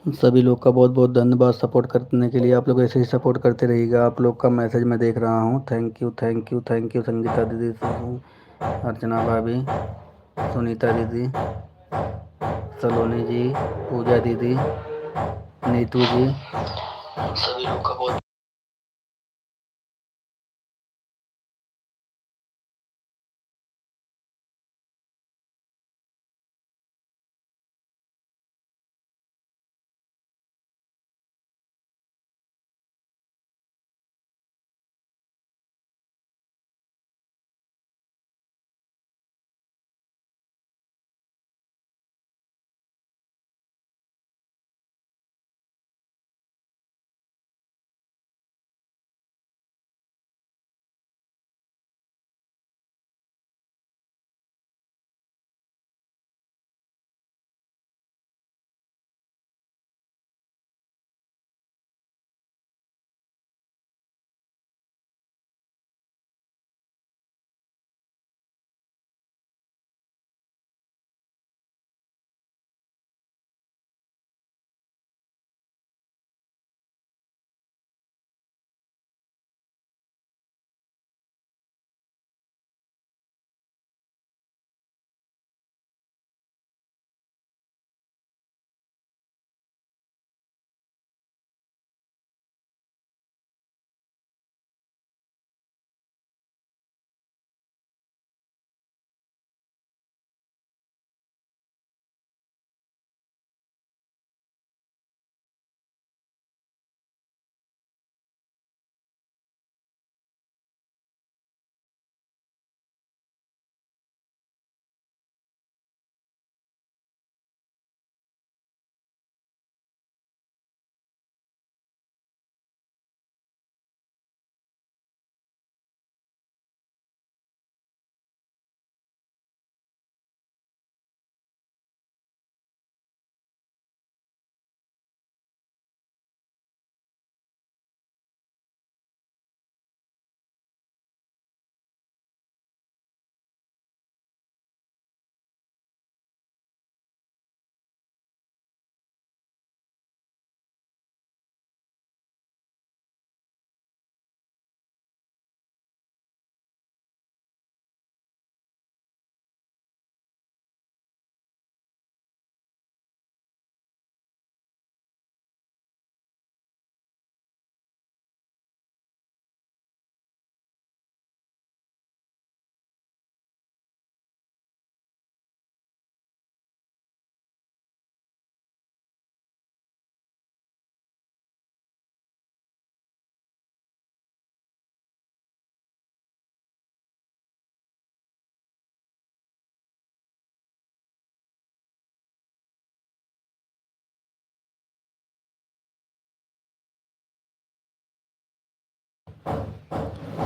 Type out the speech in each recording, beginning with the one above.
सभी लोग का बहुत बहुत धन्यवाद सपोर्ट करने के लिए। आप लोग ऐसे ही सपोर्ट करते रहिएगा। आप लोग का मैसेज मैं देख रहा हूँ। Thank you thank you thank you. Sangeeta दीदी, अर्चना भाभी, सुनीता दीदी, सलोनी जी, पूजा दीदी, नीतू जी, सभी लोग का बहुत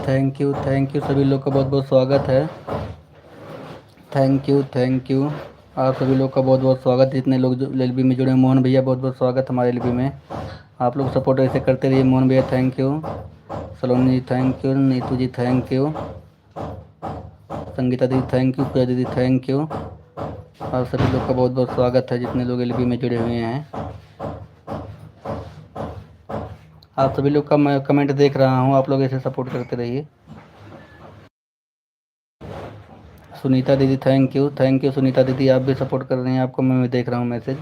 थैंक यू सभी लोग का बहुत बहुत स्वागत है। Thank you. आप सभी लोग का बहुत बहुत स्वागत। जितने लोग जो एल में जुड़े हैं, मोहन भैया बहुत बहुत स्वागत हमारे एल में। आप लोग सपोर्ट ऐसे करते रहिए। मोहन भैया thank you, Saloni ji thank you, Neetu ji thank you, Sangeeta दीदी थैंक यू, पूजा दीदी थैंक यू। आप सभी लोग का बहुत बहुत स्वागत है जितने लोग एल में जुड़े हुए हैं। आप सभी लोग का मैं कमेंट देख रहा हूँ। आप लोग ऐसे सपोर्ट करते रहिए। सुनीता दीदी थैंक यू सुनीता दीदी, आप भी सपोर्ट कर रहे हैं। आपको मैं देख रहा हूँ message.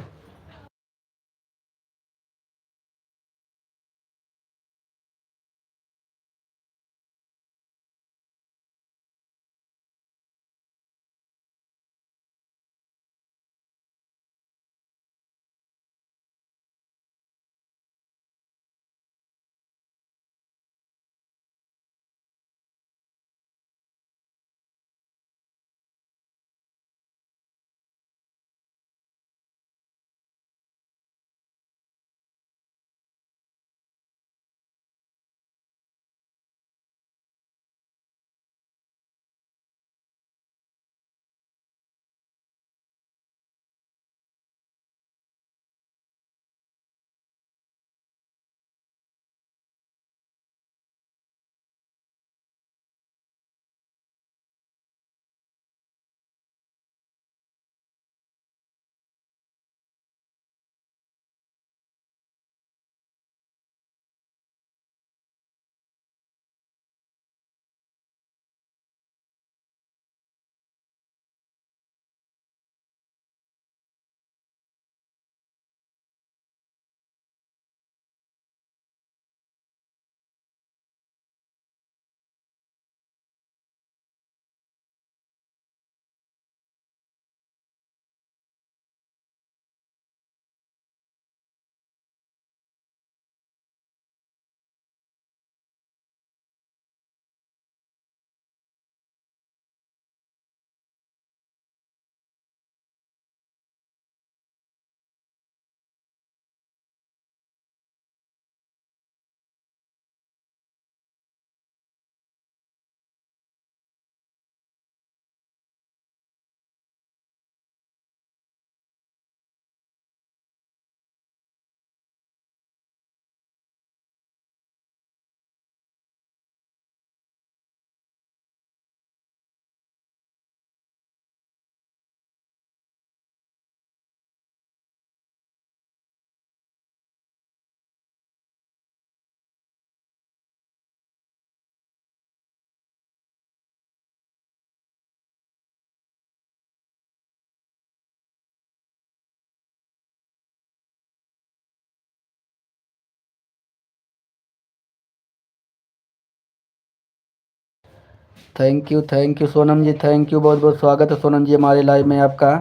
Thank you Sonam ji, thank you, बहुत बहुत स्वागत है सोनम जी हमारे लाइव में आपका।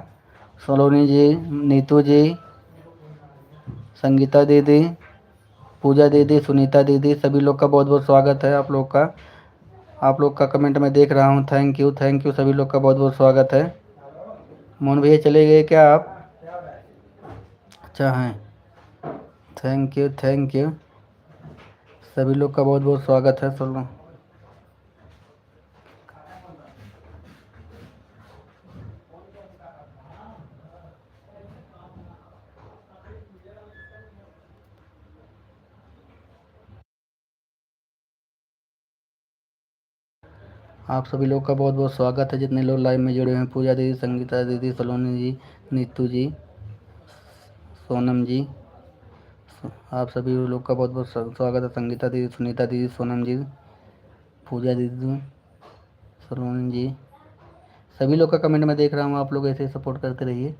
सलोनी जी, नीतू जी, संगीता दीदी, पूजा दीदी, सुनीता दीदी, सभी लोग का बहुत बहुत स्वागत है। आप लोग का कमेंट मैं देख रहा हूँ। थैंक यू सभी लोग का बहुत बहुत स्वागत है। मोहन भैया चले गए क्या आप? अच्छा हैं। थैंक यू सभी लोग का बहुत बहुत स्वागत है। सुनो, आप सभी लोग का बहुत बहुत स्वागत है जितने लोग लाइव में जुड़े हुए हैं। पूजा दीदी, संगीता दीदी, सलोनी जी, नीतू जी, सोनम जी, आप सभी लोग का बहुत बहुत स्वागत है। संगीता दीदी, सुनीता दीदी, सोनम जी, पूजा दीदी, सलोनी जी, सभी लोग का कमेंट मैं देख रहा हूँ। आप लोग ऐसे ही सपोर्ट करते रहिए।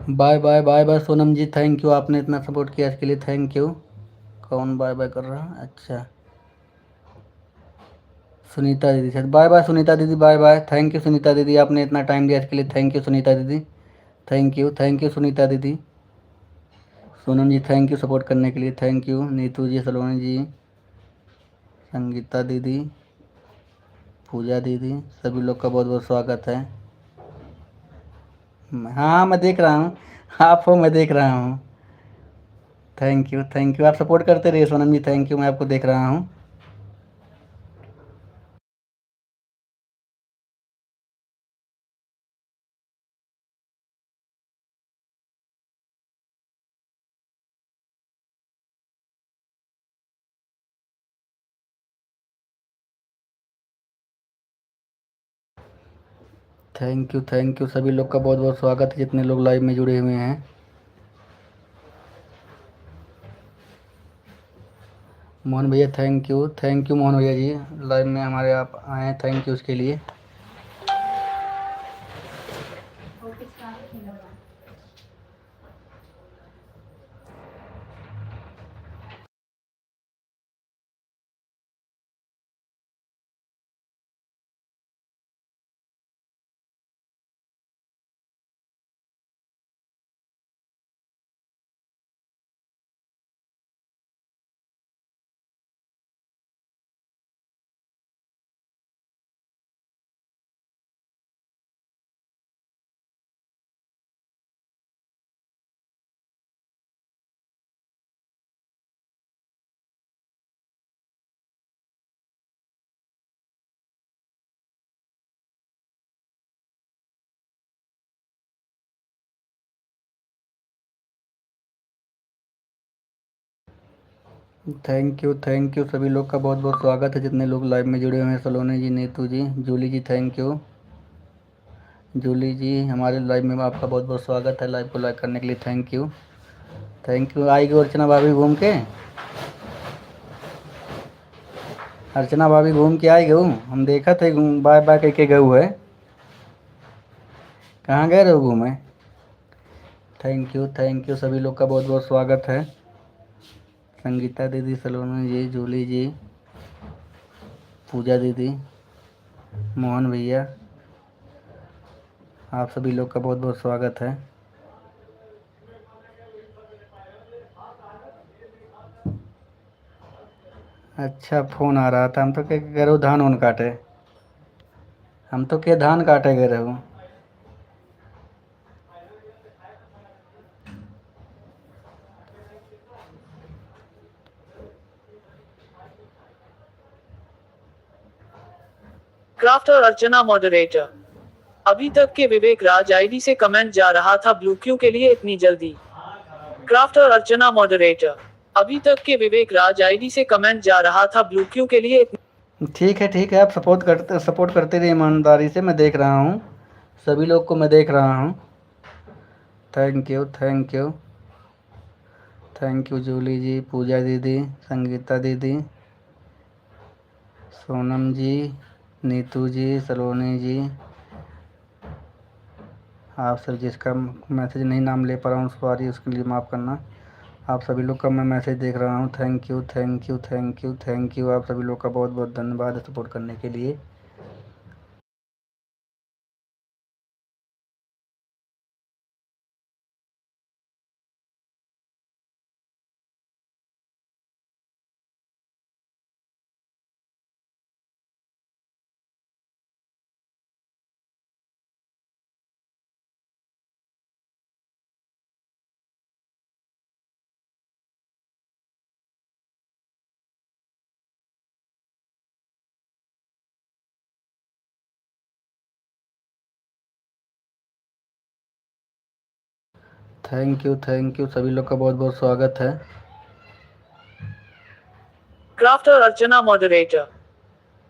Bye bye bye bye Sonam ji, thank you, आपने इतना सपोर्ट किया इसके लिए थैंक यू। कौन बाय बाय कर रहा है? अच्छा, सुनीता दीदी शायद। बाय बाय सुनीता दीदी, bye bye. Thank you Sunita दीदी, आपने इतना टाइम दिया इसके लिए थैंक यू सुनीता दीदी। थैंक यू सुनीता दीदी। Sonam ji thank you support करने के लिए थैंक यू। नीतू जी, सलोनी जी, संगीता दीदी, पूजा दीदी, सभी लोग का बहुत बहुत स्वागत है। हाँ मैं देख रहा हूँ, आप हो, मैं देख रहा हूँ। थैंक यू, आप सपोर्ट करते रहिए सोनम जी, थैंक यू, मैं आपको देख रहा हूँ। थैंक यू सभी लोग का बहुत बहुत स्वागत है जितने लोग लाइव में जुड़े हुए हैं। मोहन भैया थैंक यू मोहन भैया जी, लाइव में हमारे आप आए हैं, थैंक यू उसके लिए। थैंक यू सभी लोग का बहुत बहुत स्वागत है जितने लोग लाइव में जुड़े हुए हैं। सलोनी जी, नीतू जी, Julie ji, thank you. Julie जी हमारे लाइव में आपका बहुत बहुत स्वागत है। लाइव को लाइक करने के लिए थैंक यू। आएगी अर्चना भाभी घूम के, अर्चना भाभी घूम के आई गऊ, हम देखा थे बाय बाय करके गऊ है। कहाँ गए रहो घूमे? थैंक यू सभी लोग का बहुत बहुत स्वागत है। संगीता दीदी, सलोनी जी, जूली जी, पूजा दीदी, मोहन भैया, आप सभी लोग का बहुत बहुत स्वागत है। अच्छा फ़ोन आ रहा था, हम तो क्या करो धान उन काटे, हम तो क्या धान काटे गए रहो। क्राफ्टर अर्चना मॉडरेटर। अभी तक के विवेक राज आईडी से कमेंट जा रहा था ब्लू क्यू के लिए इतनी जल्दी। क्राफ्टर अर्चना मॉडरेटर। अभी तक के विवेक राज आईडी से कमेंट जा रहा था ब्लू क्यू के लिए ठीक है, आप सपोर्ट करते रहिए ईमानदारी से, मैं देख रहा हूँ, सभी लोग को मैं देख रहा हूँ। Thank you, thank you, thank you Julie ji, Puja didi, Sangeeta दीदी, सोनम जी, नीतू जी, सलोनी जी, आप सब जिसका मैसेज नहीं नाम ले पा रहा हूँ सॉरी, उसके लिए माफ़ करना। आप सभी लोग का मैं मैसेज देख रहा हूँ। Thank you, thank you, thank you, thank you, आप सभी लोग का बहुत बहुत धन्यवाद सपोर्ट करने के लिए। थैंक यू, सभी लोग का बहुत बहुत स्वागत है। क्राफ्टर अर्चना मॉडरेटर,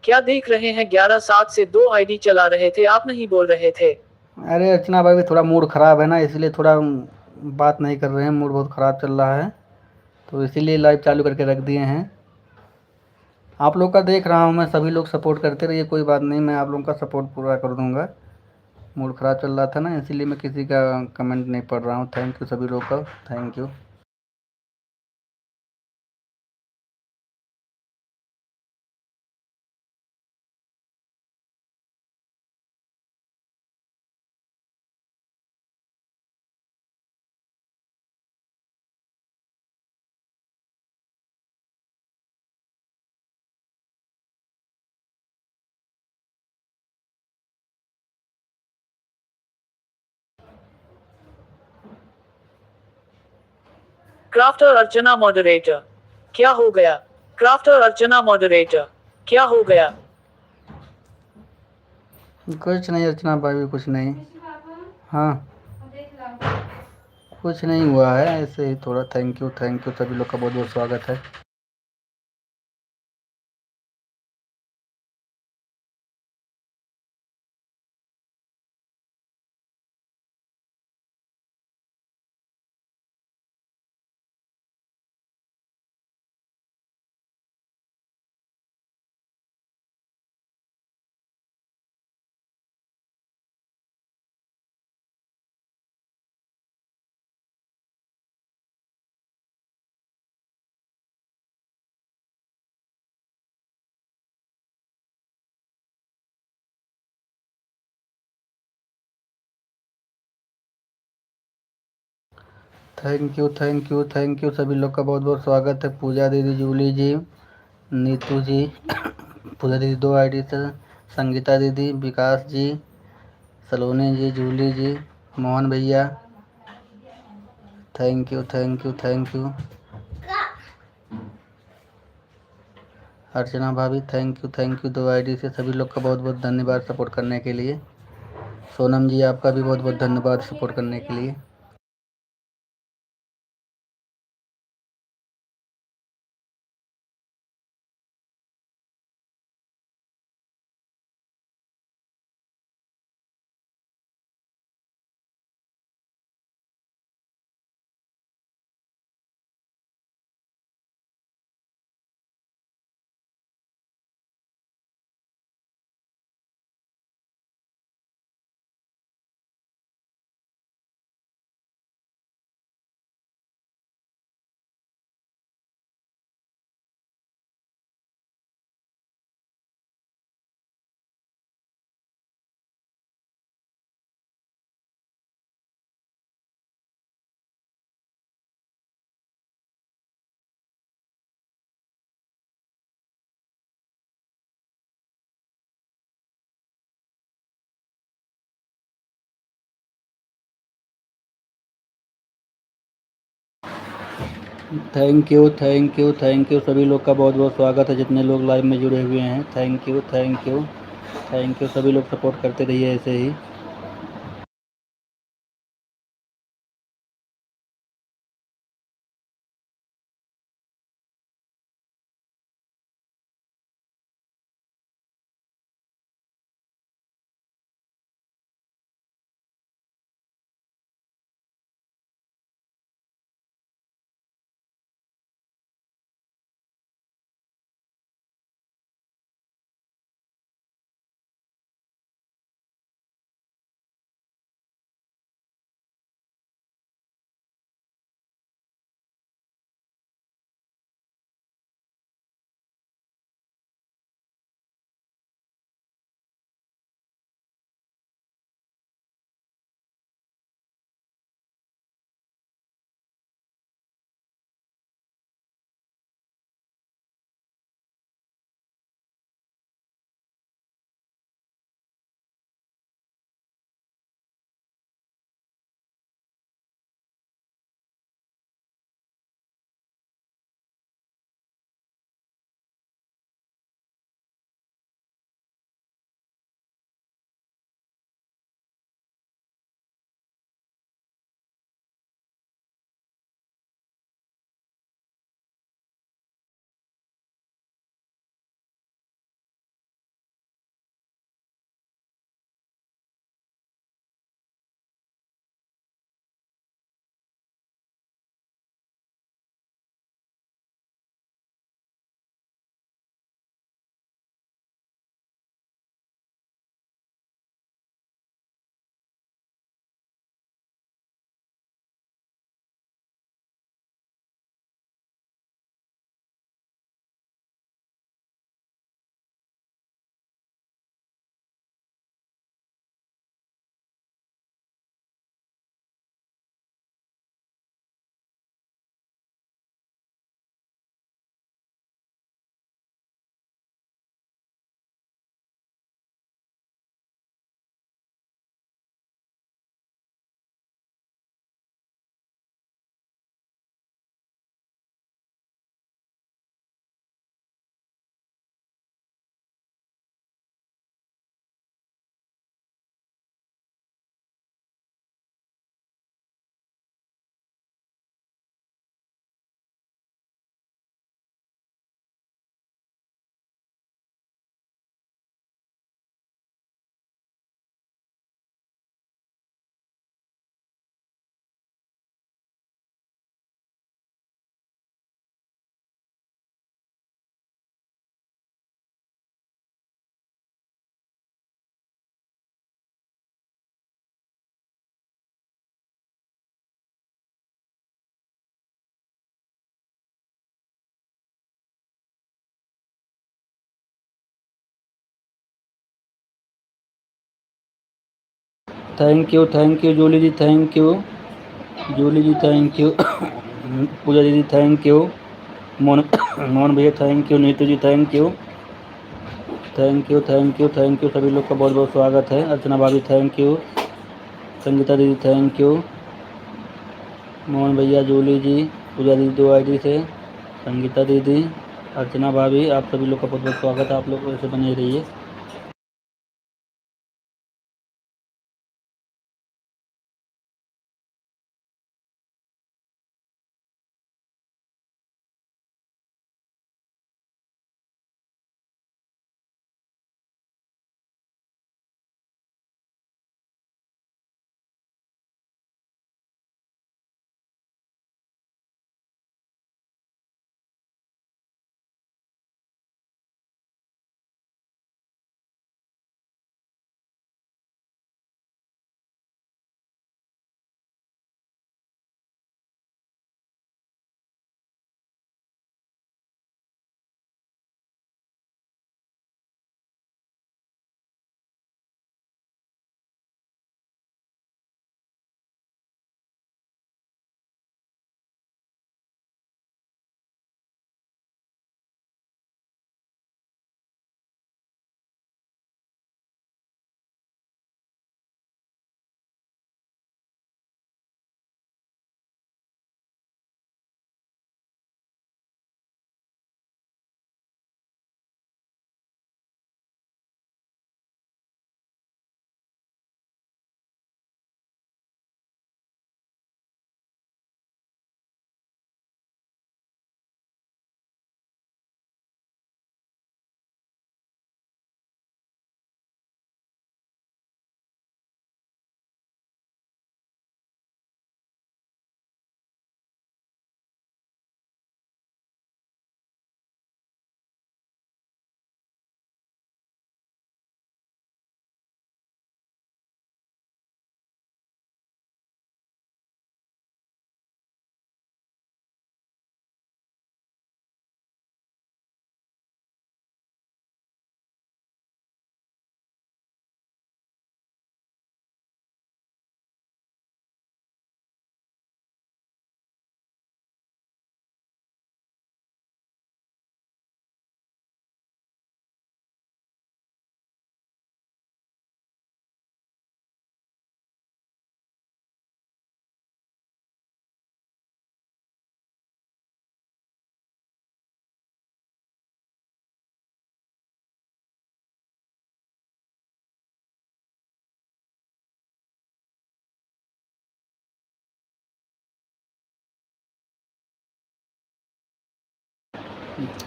क्या देख रहे हैं? 11/7 से 2 आईडी चला रहे थे, आप नहीं बोल रहे थे। अरे अर्चना भाई, थोड़ा मूड ख़राब है ना, इसलिए थोड़ा बात नहीं कर रहे हैं, मूड बहुत ख़राब चल रहा है, तो इसीलिए लाइव चालू करके रख दिए हैं। आप लोग का देख रहा हूँ मैं, सभी लोग सपोर्ट करते रहिए, कोई बात नहीं, मैं आप लोगों का सपोर्ट पूरा कर दूँगा। मूड ख़राब चल रहा था ना, इसीलिए मैं किसी का कमेंट नहीं पढ़ रहा हूँ। थैंक यू सभी लोग का, thank you. Crafter Archana moderator, क्या हो गया? क्राफ्टर अर्चना मॉडरेटर, क्या हो गया? कुछ नहीं अर्चना भाभी, कुछ नहीं। हाँ, कुछ नहीं हुआ है, ऐसे ही थोड़ा। थैंक यू, सभी लोग का बहुत बहुत स्वागत है। थैंक यू, सभी लोग का बहुत बहुत स्वागत है। पूजा दीदी, जूली जी, नीतू जी, पूजा दीदी 2 आईडी से, संगीता दीदी, विकास जी, सलोनी जी, जूली जी, मोहन भैया, thank you, thank you, thank you. Archana भाभी, थैंक यू 2 आईडी से, सभी लोग का बहुत बहुत धन्यवाद सपोर्ट करने के लिए। सोनम जी, आपका भी बहुत बहुत धन्यवाद सपोर्ट करने के लिए। थैंक यू, सभी लोग का बहुत बहुत स्वागत है, जितने लोग लाइव में जुड़े हुए हैं। थैंक यू, सभी लोग सपोर्ट करते रहिए ऐसे ही। Thank you Julie ji, thank you Julie ji, thank you पूजा दीदी, थैंक यू मोहन भैया, thank you Neetu ji, thank you सभी लोग का बहुत बहुत स्वागत है। अर्चना भाभी, थैंक यू। संगीता दीदी, थैंक यू। मोहन भैया, जूली जी, पूजा दीदी 2 आईडी से, संगीता दीदी, अर्चना भाभी, आप सभी लोग का बहुत बहुत स्वागत है। आप लोग ऐसे बने रहिए।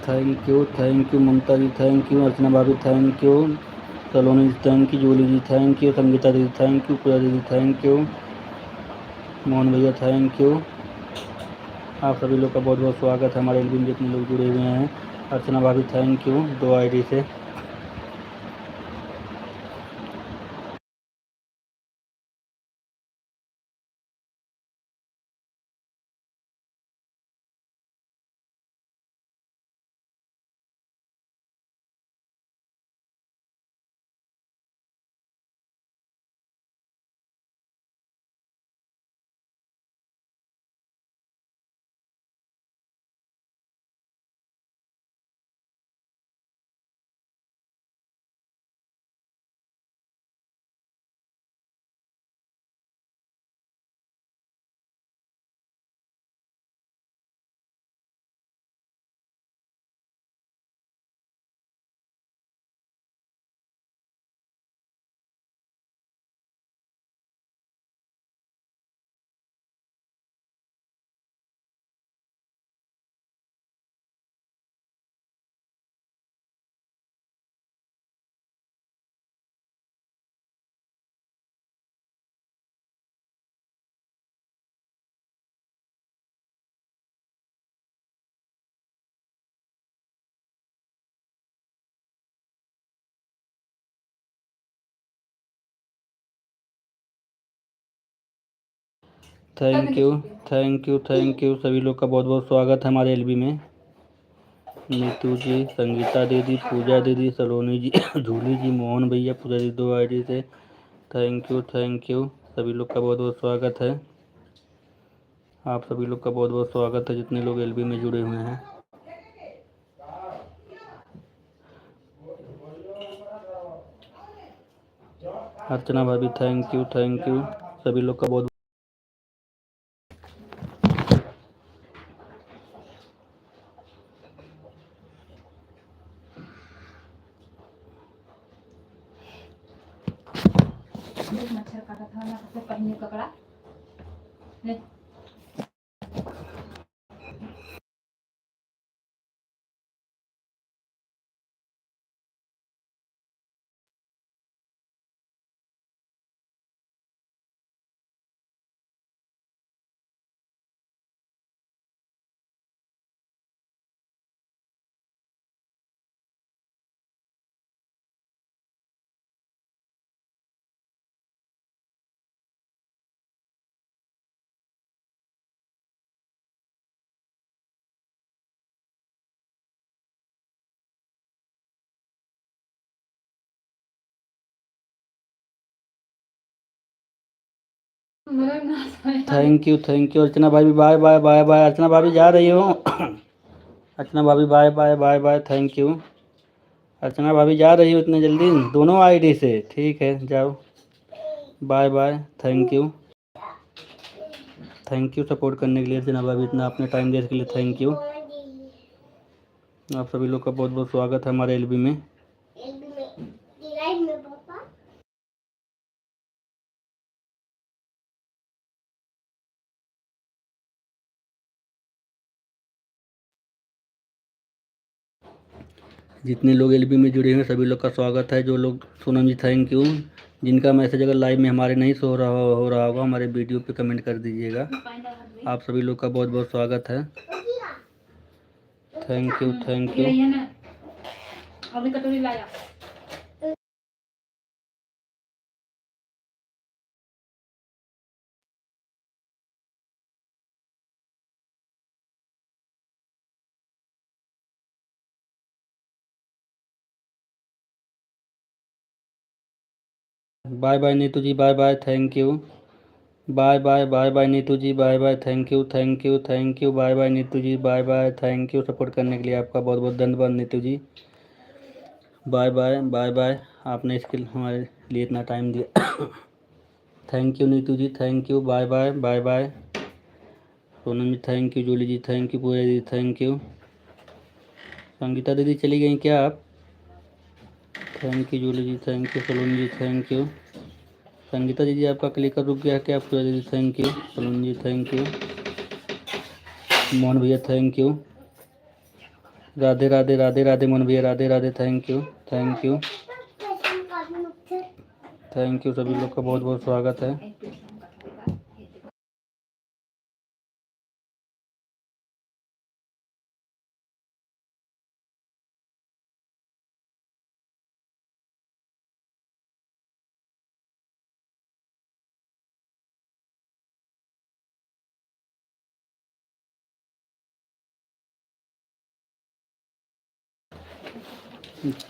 Thank you Mamta ji, thank you Archana भाभी, thank you Saloni ji, thank you Julie ji, thank you Sangeeta दीदी, थैंक यू पूजा दीदी, थैंक यू मोहन भैया, थैंक यू। आप सभी लोग का बहुत बहुत स्वागत है। हमारे एल्बम में जितने लोग जुड़े हुए हैं। अर्चना भाभी, थैंक यू 2 आईडी से। थैंक यू सभी लोग का बहुत बहुत स्वागत है हमारे एलबी में। नीतू जी, संगीता दीदी, पूजा दीदी, सलोनी जी, जूली जी, मोहन भैया, पूजा दीदी 2 आईडी से, थैंक यू सभी लोग का बहुत बहुत स्वागत है। आप सभी लोग का बहुत बहुत स्वागत है जितने लोग एलबी में जुड़े हुए हैं। अर्चना भाभी थैंक यू सभी लोग का बहुत मच्छर काटा था ना तो पहने कपड़ा ले थैंक यू अर्चना भाभी बाय बाय अर्चना भाभी जा रही हो अर्चना भाभी बाय थैंक यू अर्चना भाभी जा रही हो इतने जल्दी दोनों आईडी से ठीक है जाओ बाय थैंक यू सपोर्ट करने के लिए अर्चना भाभी इतना आपने टाइम दिया इसके लिए थैंक यू। आप सभी लोग का बहुत बहुत स्वागत है हमारे एलबी में। जितने लोग एलबी में जुड़े हैं सभी लोग का स्वागत है। जो लोग सोनम जी थैंक यू। जिनका मैसेज अगर लाइव में हमारे नहीं हो रहा होगा हमारे वीडियो पे कमेंट कर दीजिएगा। आप सभी लोग का बहुत बहुत स्वागत है। थैंक यू अभी कटोरी लाया bye Neetu ji bye thank you bye Neetu ji bye thank you bye Neetu ji bye thank you support करने के लिए आपका बहुत बहुत धन्यवाद नीतू जी। बाय आपने इसके हमारे लिए इतना टाइम दिया thank you Neetu ji thank you bye Sonam ji thank you Julie ji thank you Pooja ji thank you. Sangeeta दीदी चली गई क्या आप? Thank you Julie ji thank you Saloni ji thank you. Sangeeta ji आपका क्लिकर रुक गया क्या? पूजा दीदी thank you Saloni ji thank you. Mohan भैया थैंक यू। राधे मोहन भैया राधे थैंक यू सभी लोग का बहुत बहुत स्वागत है।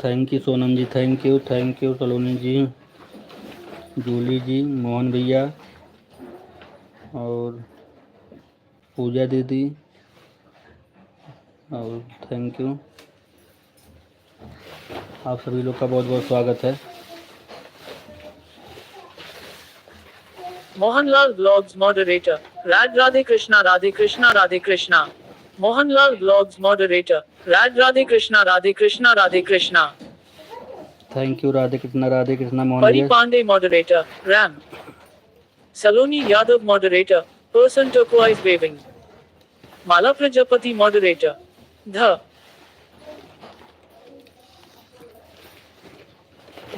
Thank you Sonam ji thank you Saloni ji Julie ji Mohan भैया और पूजा दीदी और थैंक यू। आप सभी लोग का बहुत बहुत स्वागत है। Mohanlal blogs moderator Radhe Krishna Mohanlal blogs moderator Radhe Krishna thank you Radhe Krishna Mohan Pari भैया। Pandey moderator ram Saloni Yadav moderator person turquoise waving Mala Prajapati moderator ध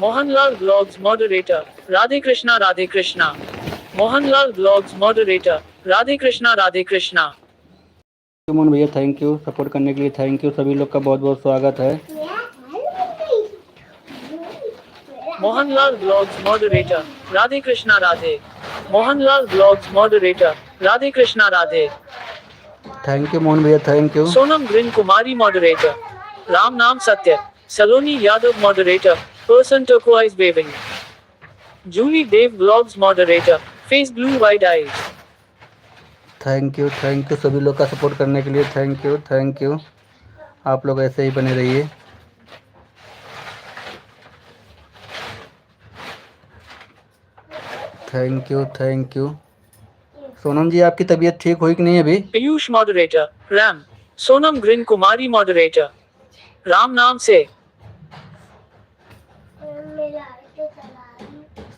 Mohanlal blogs moderator Radhe Krishna Mohanlal blogs moderator Radhe Krishna Mohan भैया थैंक यू सपोर्ट करने के लिए थैंक यू सभी लोग का बहुत बहुत स्वागत है। Mohanlal blogs moderator Radhe Krishna Mohanlal blogs moderator Radhe Krishna thank you Mohan भैया thank you. Sonam green Kumari moderator Ram नाम सत्य Saloni Yadav moderator person turquoise waving Julie Dave Vlogs moderator. Face blue wide eyes. Thank you सभी लोग का सपोर्ट करने के लिए थैंक यू। आप लोग ऐसे ही बने रहिए। Thank you. सोनम जी आपकी तबीयत ठीक हुई कि नहीं अभी? Piyush moderator. Ram. Sonam Grin Kumari moderator. Ram नाम से।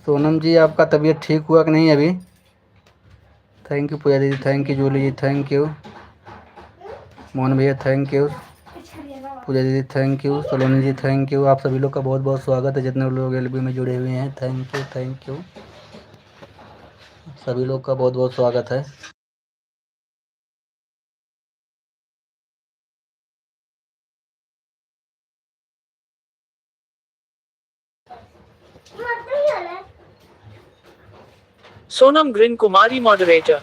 सोनम जी आपका तबीयत ठीक हुआ कि नहीं अभी? थैंक यू पूजा दीदी, thank you Julie ji, thank you Mohan भैया, थैंक यू पूजा दीदी, thank you Saloni ji, thank you. आप सभी लोग का बहुत बहुत स्वागत है जितने लोग एलबी में जुड़े हुए हैं। थैंक यू सभी लोग का बहुत बहुत स्वागत है। Sonam green Kumari moderator.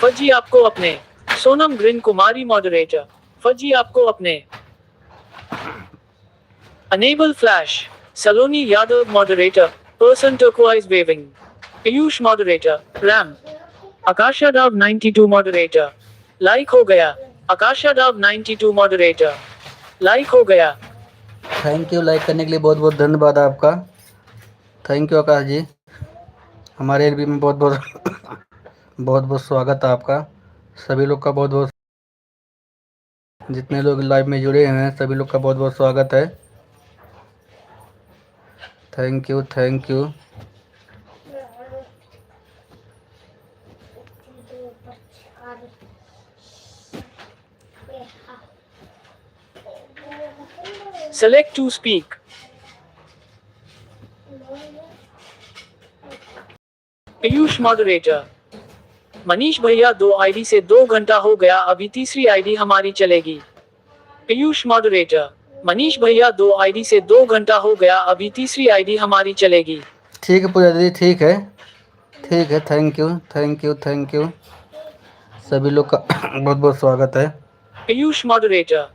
फजी आपको अपने। Sonam green Kumari moderator. फजी आपको अपने। Enable flash. Saloni Yadav moderator. Person turquoise waving. Piyush moderator. Ram. Akasha डाब 92 मॉडरेटर। लाइक हो गया। आकाशा डाब 92 मॉडरेटर। लाइक हो गया। थैंक यू लाइक करने के लिए बहुत बहुत धन्यवाद आपका। थैंक यू आकाश जी। हमारे एलबी में बहुत बहुत स्वागत है आपका। सभी लोग का बहुत बहुत, जितने लोग लाइव में जुड़े हुए हैं सभी लोग का बहुत बहुत स्वागत है। Thank you. Select to speak. Piyush moderator. Manish भैया 2 आईडी से 2 घंटा हो गया, अभी तीसरी आईडी हमारी चलेगी। पीयूष मॉडरेटर। मनीष भैया 2 आईडी से 2 घंटा हो गया, अभी तीसरी आईडी हमारी चलेगी। ठीक है पूजा दीदी, ठीक है थैंक यू सभी लोग का बहुत बहुत स्वागत है। पीयूष मॉडरेटर।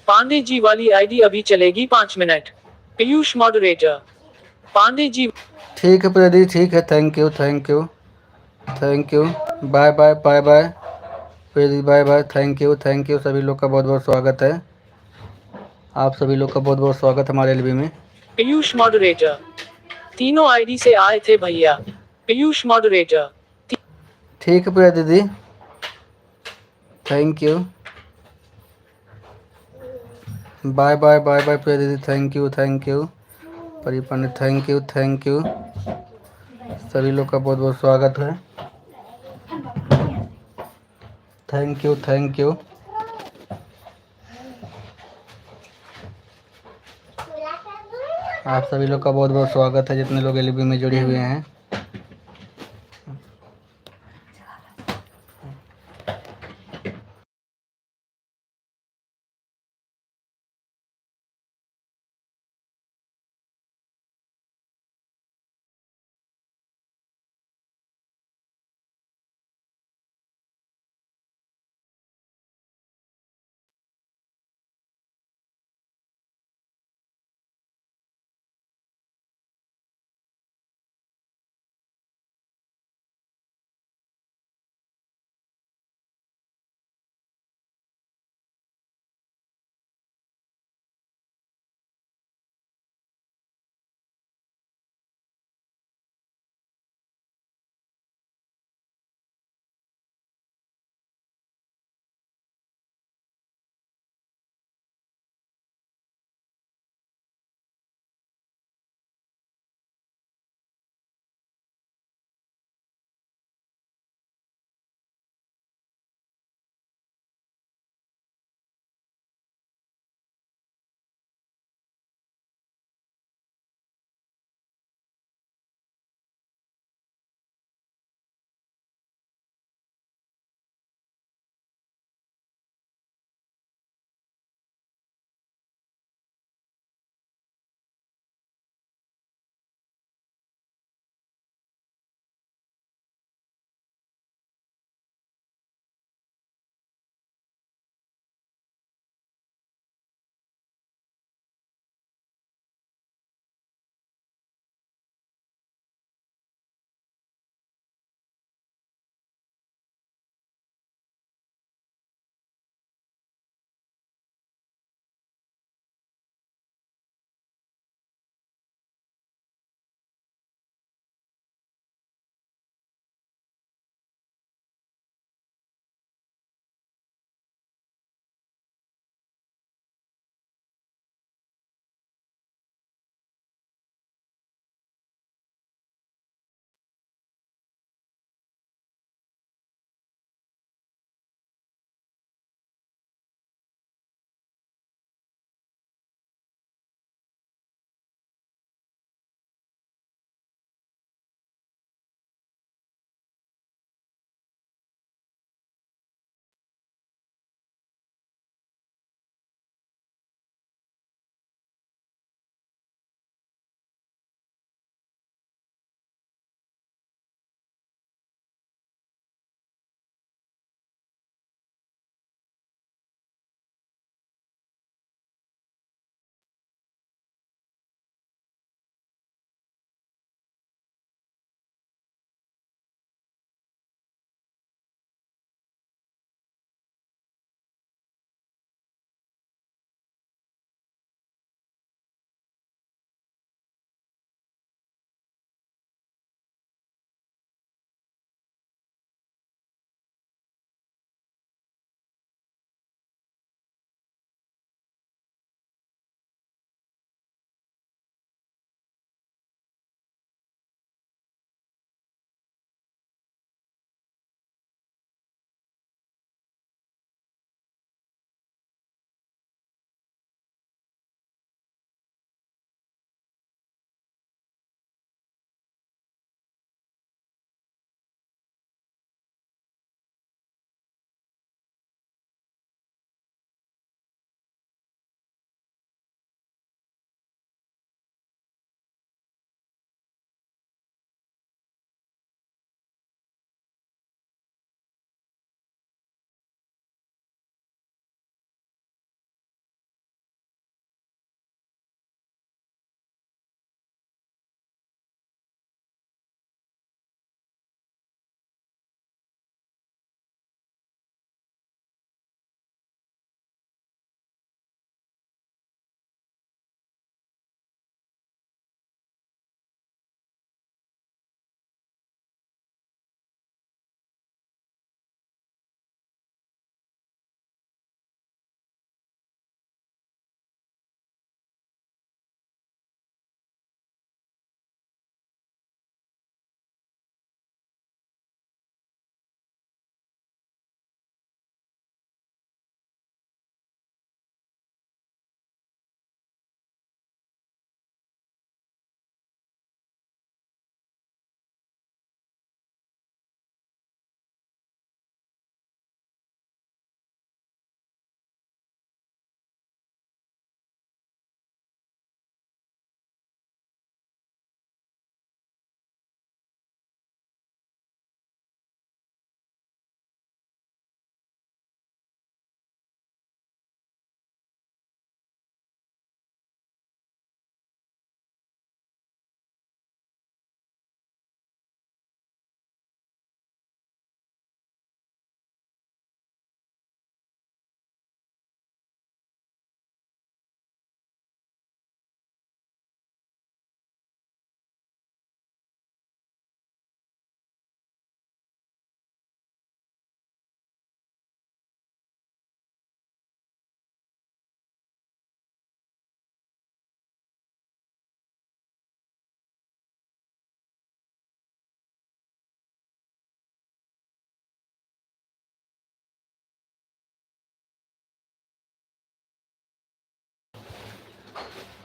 पांडे जी वाली आईडी अभी चलेगी 5 मिनट। पीयूष मॉडरेटर। पांडे जी। ठीक है पूजा दीदी, ठीक है थैंक यू बाय पूजा दीदी, बाय थैंक यू सभी लोग का बहुत बहुत स्वागत है। आप सभी लोग का बहुत बहुत स्वागत हमारे एलबी में। पीयूष मॉडरेटर। तीनों आईडी से आए थे भैया। पीयूष मॉडरेटर। ठीक है पूजा दीदी, थैंक यू बाय पूजा दीदी, थैंक यू परी पंडित, थैंक यू सभी लोग का बहुत बहुत स्वागत है। थैंक यू आप सभी लोग का बहुत बहुत स्वागत है जितने लोग एलबी में जुड़े हुए हैं।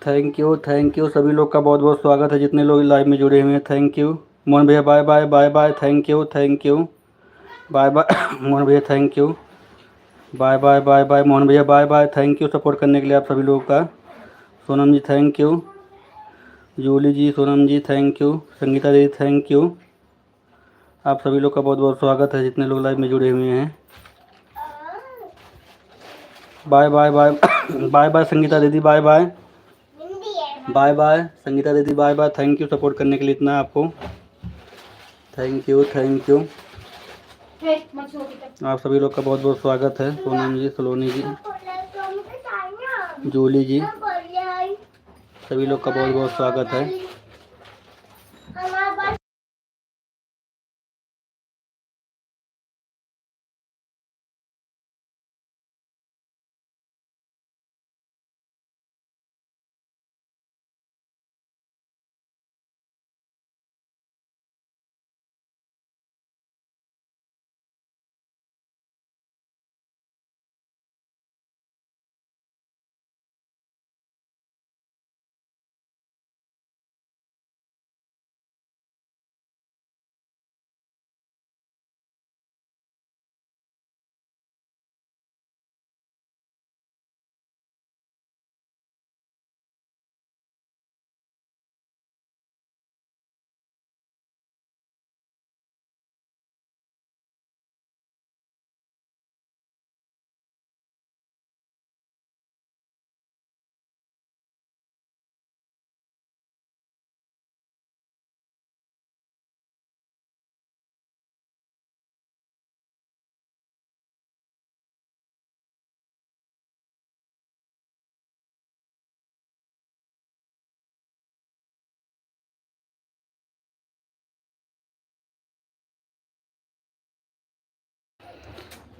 थैंक यू सभी लोग का बहुत बहुत स्वागत है जितने लोग लाइव में जुड़े हुए हैं। थैंक यू मोहन भैया, bye bye bye bye, thank you bye bye Mohan भैया, thank you bye bye bye bye Mohan भैया, bye bye, thank you support करने के लिए आप सभी लोगों का। Sonam ji thank you, Julie ji, Sonam ji thank you, Sangeeta दीदी थैंक यू। आप सभी लोग का बहुत बहुत स्वागत है जितने लोग लाइव में जुड़े हुए हैं। Bye bye bye bye bye Sangeeta दीदी, bye bye bye bye Sangeeta दीदी, bye bye, thank you support करने के लिए इतना आपको। थैंक यू आप सभी लोग का बहुत बहुत स्वागत है। सोनम जी, सलोनी जी, जूली जी, सभी लोग का बहुत बहुत स्वागत है।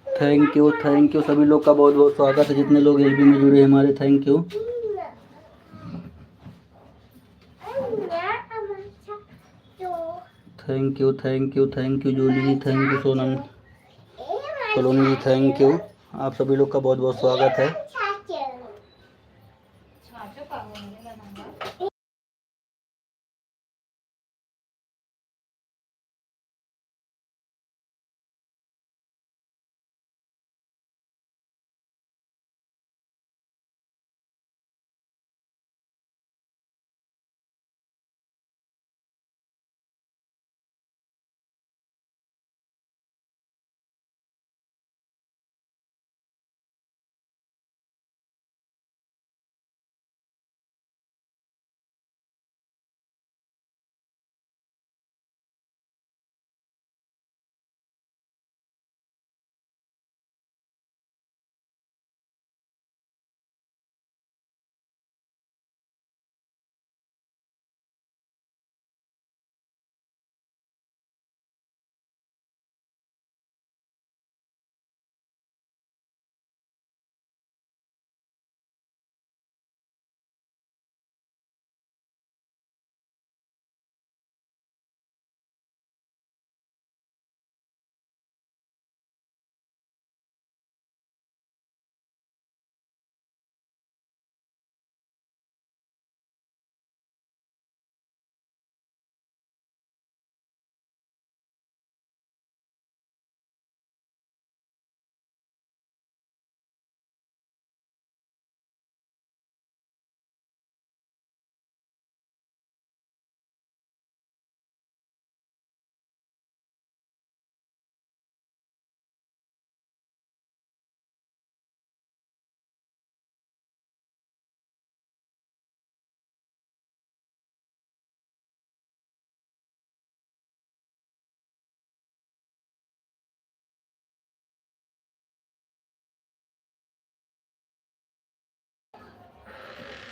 थैंक यू सभी लोग का बहुत बहुत स्वागत है जितने लोग एलबी में जुड़े हैं हमारे। Thank you Julie ji, thank you Sonam, Saloni ji thank you. आप सभी लोग का बहुत बहुत स्वागत है।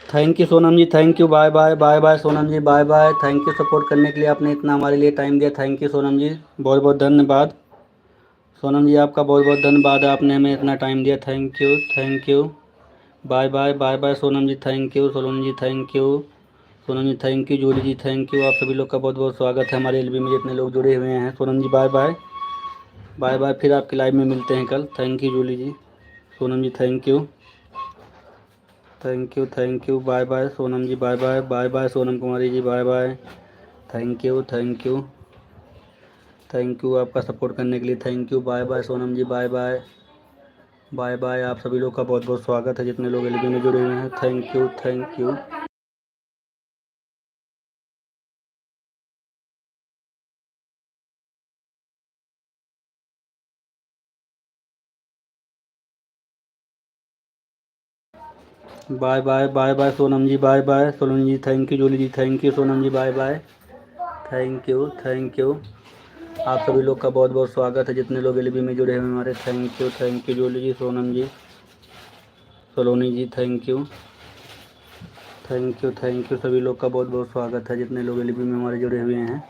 Thank you Sonam ji, thank you, bye bye bye bye Sonam ji, bye bye, thank you support करने के लिए आपने इतना हमारे लिए टाइम दिया। थैंक यू सोनम जी, बहुत बहुत धन्यवाद। सोनम जी आपका बहुत बहुत धन्यवाद, आपने हमें इतना टाइम दिया। Thank you bye bye bye bye Sonam ji, thank you Sonam ji, thank you Sonam ji, thank you Julie ji, thank you. आप सभी लोग का बहुत बहुत स्वागत है हमारे एलबी में जितने लोग जुड़े हुए हैं। Sonam ji bye bye bye bye, फिर आपके लाइव में मिलते हैं कल। Thank you Julie ji, Sonam ji thank you. Thank you, bye bye Sonam ji, bye bye, bye bye Sonam Kumari ji, bye bye, thank you thank you thank you आपका सपोर्ट करने के लिए, thank you, bye bye Sonam ji, bye bye, bye bye. आप सभी लोग का बहुत बहुत स्वागत है जितने लोग एलबी में जुड़े हुए हैं, thank you thank you. Bye bye, bye bye Sonam ji, bye bye Sonam ji, thank you Julie ji, thank you Sonam ji, bye bye, thank you thank you. आप सभी लोग का बहुत बहुत स्वागत है जितने लोग एलबी में जुड़े हुए हैं हमारे, thank you Julie ji, Sonam ji, Saloni ji, thank you thank you. सभी लोग का बहुत बहुत स्वागत है जितने लोग एलबी में हमारे जुड़े हुए हैं।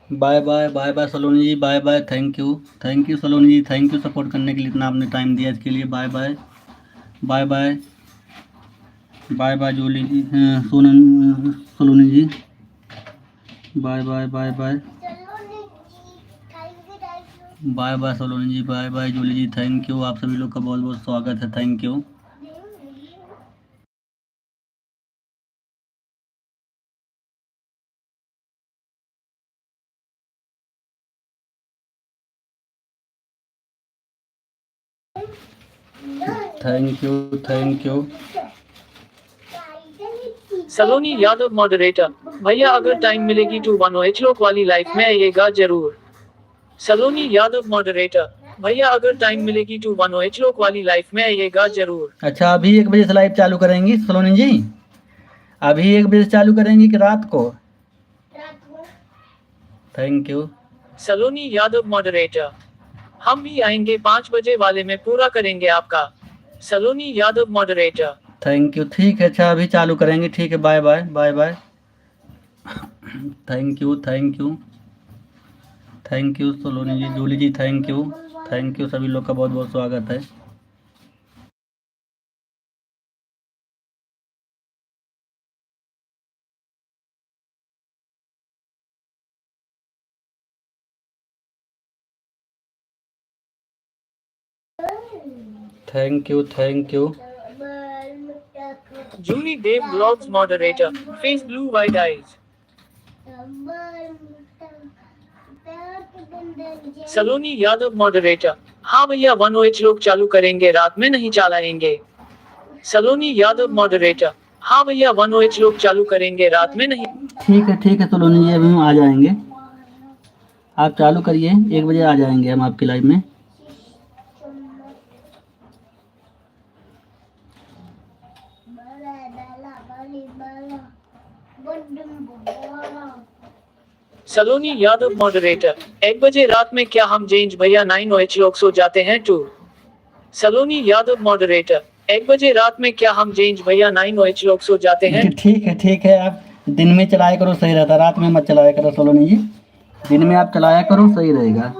Bye bye, bye bye Saloni ji, bye bye, thank you Saloni ji, thank you support करने के लिए, इतना आपने टाइम दिया इसके लिए, bye bye, bye bye, bye bye Julie ji, Sonam Saloni ji, bye bye, bye bye, bye bye Saloni ji, bye bye Julie ji, thank you. आप सभी लोग का बहुत बहुत स्वागत है, thank you. Thank you. Saloni Yadav moderator, भैया अगर टाइम मिलेगी तो 1OH वाली लाइफ में आइएगा जरूर। सलोनी यादव मॉडरेटर, भैया अगर टाइम मिलेगी तो 1OH वाली लाइफ में आइएगा जरूर। अच्छा, अभी 1 बजे से लाइव चालू करेंगी सलोनी जी? अभी 1 बजे से चालू करेंगी कि रात को? Thank you. Saloni Yadav moderator, हम भी आएंगे 5 बजे वाले में पूरा करेंगे आपका। Saloni Yadav moderator, thank you, ठीक है, अच्छा अभी चालू करेंगे, ठीक है, bye bye, bye bye, thank you Saloni ji, Julie ji, thank you, सभी लोग का बहुत बहुत स्वागत है। Thank you. Julie Dev blogs moderator, face blue wide eyes. Saloni Yadav moderator, हाँ भैया 1OH लोग चालू करेंगे, रात में नहीं चलाएंगे। सलोनी यादव मॉडरेटर, हाँ भैया 1OH लोग चालू करेंगे, रात में नहीं। ठीक है सलोनी जी, अभी हम आ जाएंगे, आप चालू करिए, 1 बजे आ जाएंगे हम आपकी लाइव में। सलोनी यादव मॉडरेटर 1 बजे रात में क्या हम जेंज भैया 9 लोग सो जाते हैं टू। सलोनी यादव मॉडरेटर 1 बजे रात में क्या हम जेंज भैया 9 लोग सो जाते हैं। ठीक है, आप दिन में चलाया करो, सही रहता, रात में मत चलाया करो सलोनी जी, दिन में आप चलाया करो, सही रहेगा।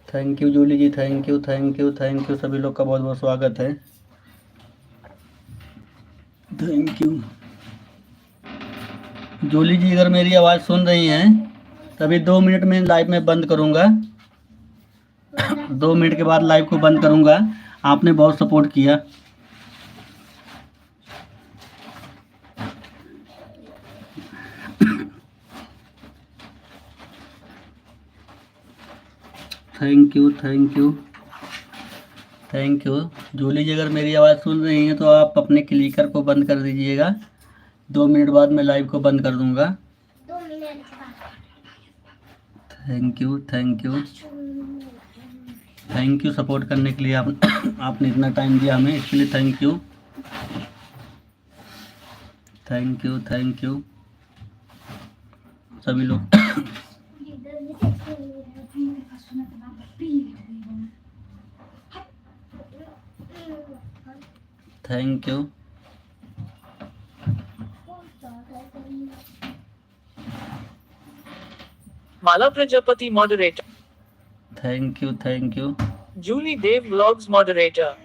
Thank you Julie ji, thank you सभी लोग का बहुत बहुत स्वागत है, थैंक यू। जूली जी अगर मेरी आवाज़ सुन रही हैं तभी 2 मिनट में लाइव में बंद करूँगा 2 मिनट के बाद लाइव को बंद करूँगा। आपने बहुत सपोर्ट किया, थैंक यू जूली जी अगर मेरी आवाज़ सुन रही हैं तो आप अपने क्लिकर को बंद कर दीजिएगा, 2 मिनट बाद मैं लाइव को बंद कर दूंगा। थैंक यू सपोर्ट करने के लिए, आपने इतना टाइम दिया हमें, इसके लिए थैंक यू सभी लोग। Thank you Mala Prajapati moderator thank you Julie Dev vlogs moderator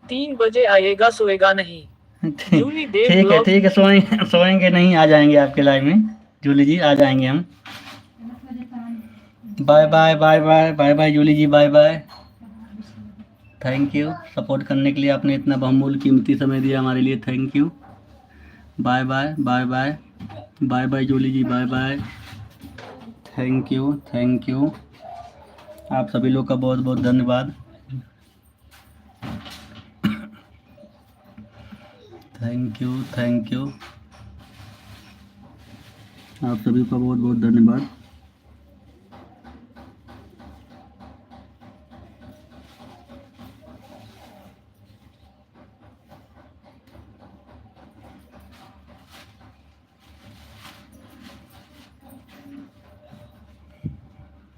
3 बजे आएगा, सोएगा नहीं। जूली देव ठीक है सोएंगे नहीं, आ जाएंगे आपके लाइव में जूली जी, आ जाएंगे हम। Bye Julie ji, bye. Thank you support करने के लिए, आपने इतना बहुमूल्य कीमती समय दिया हमारे लिए, thank you. Bye. Bye bye Julie ji, bye bye. Thank you, thank you. आप सभी लोग का बहुत बहुत धन्यवाद। Thank you, thank you. आप सभी का बहुत बहुत धन्यवाद।